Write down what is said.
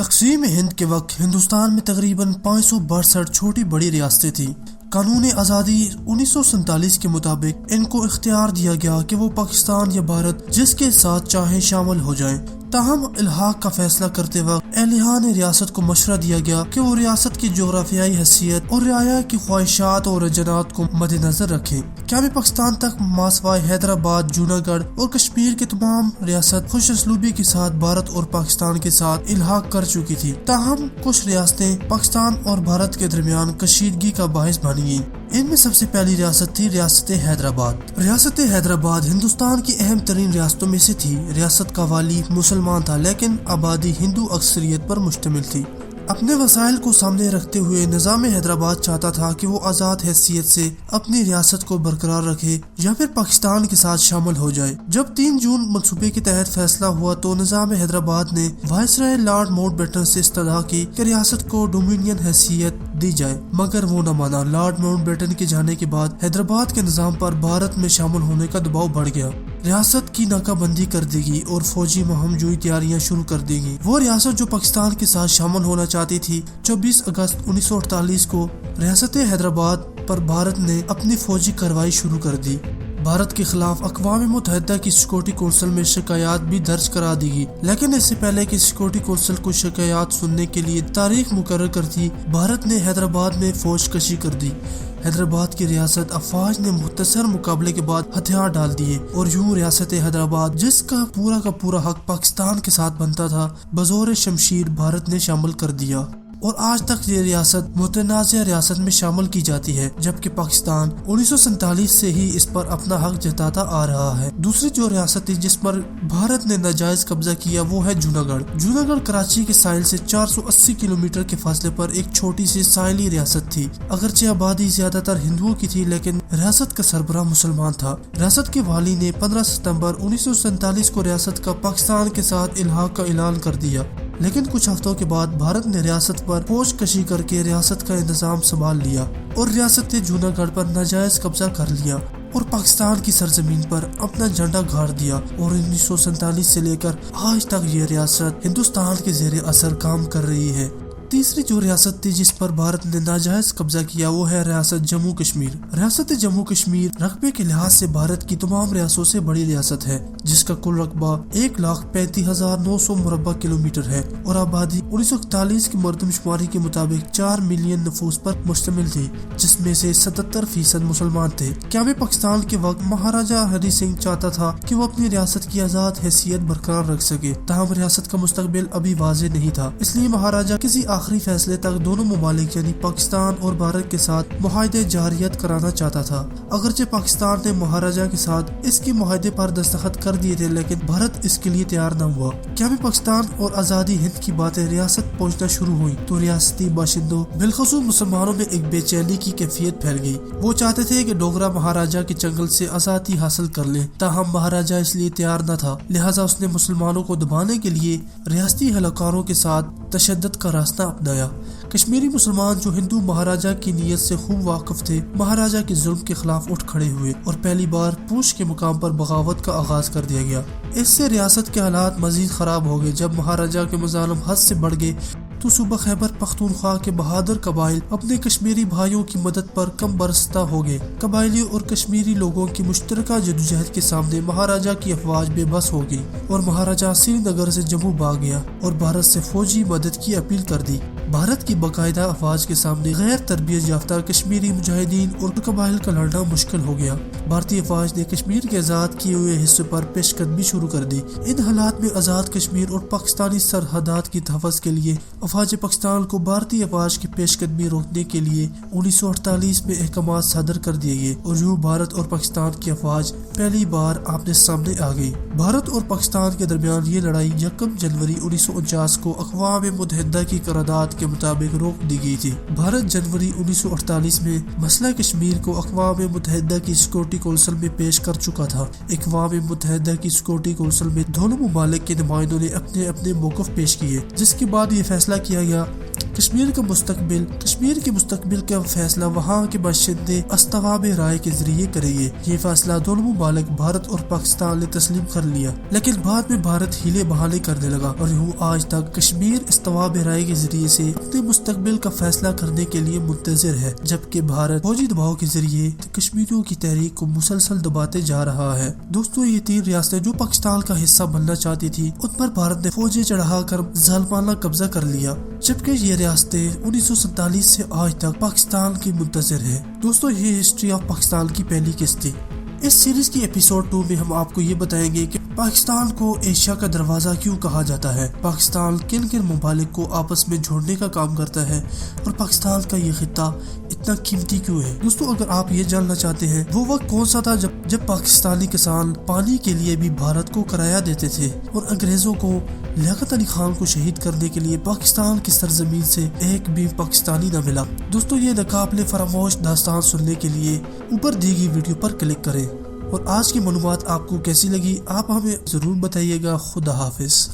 تقسیم ہند کے وقت ہندوستان میں تقریباً 562 چھوٹی بڑی ریاستیں تھیں۔ قانون آزادی 1947 کے مطابق ان کو اختیار دیا گیا کہ وہ پاکستان یا بھارت جس کے ساتھ چاہیں شامل ہو جائیں۔ تاہم الحاق کا فیصلہ کرتے وقت اہلِ ریاست کو مشورہ دیا گیا کہ وہ ریاست کی جغرافیائی حیثیت اور رعایا کی خواہشات اور رجحانات کو مد نظر رکھیں۔ قیام پاکستان تک ماسوائے حیدرآباد، جونا گڑھ اور کشمیر کے تمام ریاست خوش اسلوبی کے ساتھ بھارت اور پاکستان کے ساتھ الحاق کر چکی تھی۔ تاہم کچھ ریاستیں پاکستان اور بھارت کے درمیان کشیدگی کا باعث بن گئیں۔ ان میں سب سے پہلی ریاست تھی ریاست حیدرآباد۔ ریاست حیدرآباد ہندوستان کی اہم ترین ریاستوں میں سے تھی۔ ریاست کا والی مسلمان تھا لیکن آبادی ہندو اکثریت پر مشتمل تھی۔ اپنے وسائل کو سامنے رکھتے ہوئے نظام حیدرآباد چاہتا تھا کہ وہ آزاد حیثیت سے اپنی ریاست کو برقرار رکھے یا پھر پاکستان کے ساتھ شامل ہو جائے۔ جب 3 جون منصوبے کے تحت فیصلہ ہوا تو نظام حیدرآباد نے وائسرائے لارڈ ماؤنٹ بیٹن سے استدعا کی کہ ریاست کو ڈومینین حیثیت دی جائے، مگر وہ نہ مانا۔ لارڈ ماؤنٹ بیٹن کے جانے کے بعد حیدرآباد کے نظام پر بھارت میں شامل ہونے کا دباؤ بڑھ گیا۔ ریاست کی ناکہ بندی کر دی گئی اور فوجی مہم جوئی تیاریاں شروع کر دی گئی۔ وہ ریاست جو پاکستان کے ساتھ شامل ہونا چاہتی تھی، 24 اگست 1948 کو ریاست حیدرآباد پر بھارت نے اپنی فوجی کارروائی شروع کر دی۔ بھارت کے خلاف اقوام متحدہ کی سیکورٹی کونسل میں شکایات بھی درج کرا دی گئی، لیکن اس سے پہلے کہ سیکورٹی کونسل کو شکایات سننے کے لیے تاریخ مقرر کر دی، بھارت نے حیدرآباد میں فوج کشی کر دی۔ حیدرآباد کی ریاست افواج نے مختصر مقابلے کے بعد ہتھیار ڈال دیے اور یوں ریاست حیدرآباد جس کا پورا حق پاکستان کے ساتھ بنتا تھا، بزور شمشیر بھارت نے شامل کر دیا اور آج تک یہ ریاست متنازع ریاست میں شامل کی جاتی ہے، جبکہ پاکستان 1947 سے ہی اس پر اپنا حق جتاتا آ رہا ہے۔ دوسری جو ریاست تھی جس پر بھارت نے ناجائز قبضہ کیا وہ ہے جونا گڑھ۔ جونا گڑھ کراچی کے ساحل سے 480 کلومیٹر کے فاصلے پر ایک چھوٹی سی ساحلی ریاست تھی۔ اگرچہ آبادی زیادہ تر ہندوؤں کی تھی لیکن ریاست کا سربراہ مسلمان تھا۔ ریاست کے والی نے 15 ستمبر 1947 کو ریاست کا پاکستان کے ساتھ الحاق کا اعلان کر دیا، لیکن کچھ ہفتوں کے بعد بھارت نے ریاست پر فوج کشی کر کے ریاست کا انتظام سنبھال لیا اور ریاست جونا گڑھ پر ناجائز قبضہ کر لیا اور پاکستان کی سرزمین پر اپنا جھنڈا گاڑ دیا اور 1947 سے لے کر آج تک یہ ریاست ہندوستان کے زیر اثر کام کر رہی ہے۔ تیسری جو ریاست تھی جس پر بھارت نے ناجائز قبضہ کیا وہ ہے ریاست جموں کشمیر۔ ریاست جموں کشمیر رقبے کے لحاظ سے بھارت کی تمام ریاستوں سے بڑی ریاست ہے، جس کا کل رقبہ 1,35,900 مربع کلومیٹر ہے اور آبادی 1941 کی مردم شماری کے مطابق 4 ملین نفوس پر مشتمل تھی، جس میں سے 77% مسلمان تھے۔ قیام پاکستان کے وقت مہاراجہ ہری سنگھ چاہتا تھا کہ وہ اپنی ریاست کی آزاد حیثیت برقرار رکھ سکے، تاہم ریاست کا مستقبل ابھی واضح نہیں تھا، اس لیے مہاراجہ کسی آخری فیصلے تک دونوں ممالک یعنی پاکستان اور بھارت کے ساتھ معاہدے جاریت کرانا چاہتا تھا۔ اگرچہ پاکستان نے مہاراجہ کے ساتھ اس کے معاہدے پر دستخط کر دیے تھے لیکن بھارت اس کے لیے تیار نہ ہوا۔ قیام پاکستان اور آزادی ہند کی باتیں ریاست پہنچنا شروع ہوئی تو ریاستی باشندوں بالخصوص مسلمانوں میں ایک بے چینی کی کیفیت پھیل گئی۔ وہ چاہتے تھے کہ ڈوگرا مہاراجہ کے چنگل سے آزادی حاصل کر لیں، تاہم مہاراجہ اس لیے تیار نہ تھا، لہٰذا اس نے مسلمانوں کو دبانے کے لیے ریاستی اہلکاروں کے ساتھ تشدد کا راستہ اپنایا۔ کشمیری مسلمان جو ہندو مہاراجہ کی نیت سے خوب واقف تھے، مہاراجہ کے ظلم کے خلاف اٹھ کھڑے ہوئے اور پہلی بار پوچھ کے مقام پر بغاوت کا آغاز کر دیا گیا۔ اس سے ریاست کے حالات مزید خراب ہو گئے۔ جب مہاراجہ کے مظالم حد سے بڑھ گئے تو صوبہ خیبر پختونخوا کے بہادر قبائل اپنے کشمیری بھائیوں کی مدد پر کم برستہ ہو گئے۔ قبائلی اور کشمیری لوگوں کی مشترکہ جدوجہد کے سامنے مہاراجہ کی افواج بے بس ہو گئی اور مہاراجہ سری نگر سے جموں بھاگ گیا اور بھارت سے فوجی مدد کی اپیل کر دی۔ بھارت کی باقاعدہ افواج کے سامنے غیر تربیت یافتہ کشمیری مجاہدین اور قبائل کا لڑنا مشکل ہو گیا۔ بھارتی افواج نے کشمیر کے آزاد کیے ہوئے حصے پر پیش قدمی شروع کر دی۔ ان حالات میں آزاد کشمیر اور پاکستانی سرحدات کی تحفظ کے لیے افواج پاکستان کو بھارتی افواج کی پیش قدمی روکنے کے لیے 1948 میں احکامات صادر کر دیے گئے اور یوں بھارت اور پاکستان کی افواج پہلی بار آمنے سامنے آ گئی۔ بھارت اور پاکستان کے درمیان یہ لڑائی 1 جنوری 1949 کو اقوام متحدہ کی قرارداد کے مطابق روک دی گئی تھی۔ بھارت جنوری 1948 میں مسئلہ کشمیر کو اقوام متحدہ کی سیکورٹی کونسل میں پیش کر چکا تھا۔ اقوام متحدہ کی سیکورٹی کونسل میں دونوں ممالک کے نمائندوں نے اپنے اپنے موقف پیش کیے، جس کے بعد یہ فیصلہ کیا گیا کشمیر کے مستقبل کا فیصلہ وہاں کے باشندے استواب رائے کے ذریعے کریں گے۔ یہ فیصلہ دونوں ممالک بھارت اور پاکستان نے تسلیم کر لیا، لیکن بعد میں بھارت ہیلے بہانے کرنے لگا اور یوں آج تک کشمیر استواب رائے کے ذریعے سے اپنے مستقبل کا فیصلہ کرنے کے لیے منتظر ہے، جبکہ بھارت فوجی دباؤ کے ذریعے کشمیریوں کی تحریک کو مسلسل دباتے جا رہا ہے۔ دوستوں، یہ 3 ریاستیں جو پاکستان کا حصہ بننا چاہتی تھی، ان پر بھارت نے فوجیں چڑھا کر ظالمانہ قبضہ کر لیا، جبکہ یہ ریاستیں 1947 سے آج تک پاکستان کی منتظر ہے۔ دوستوں، یہ ہسٹری آف پاکستان کی پہلی قسط تھی۔ اس سیریز کی ایپیسوڈ 2 میں ہم آپ کو یہ بتائیں گے کہ پاکستان کو ایشیا کا دروازہ کیوں کہا جاتا ہے، پاکستان کن کن ممالک کو آپس میں جوڑنے کا کام کرتا ہے، اور پاکستان کا یہ خطہ اتنا قیمتی کیوں ہے۔ دوستوں، اگر آپ یہ جاننا چاہتے ہیں وہ وقت کون سا تھا جب پاکستانی کسان پانی کے لیے بھی بھارت کو کرایہ دیتے تھے اور انگریزوں کو لیاقت علی خان کو شہید کرنے کے لیے پاکستان کی سرزمین سے ایک بھی پاکستانی نہ ملا۔ دوستوں، یہ ناقابل فراموش داستان سننے کے لیے اوپر دی گئی ویڈیو پر کلک کریں، اور آج کی معلومات آپ کو کیسی لگی آپ ہمیں ضرور بتائیے گا۔ خدا حافظ۔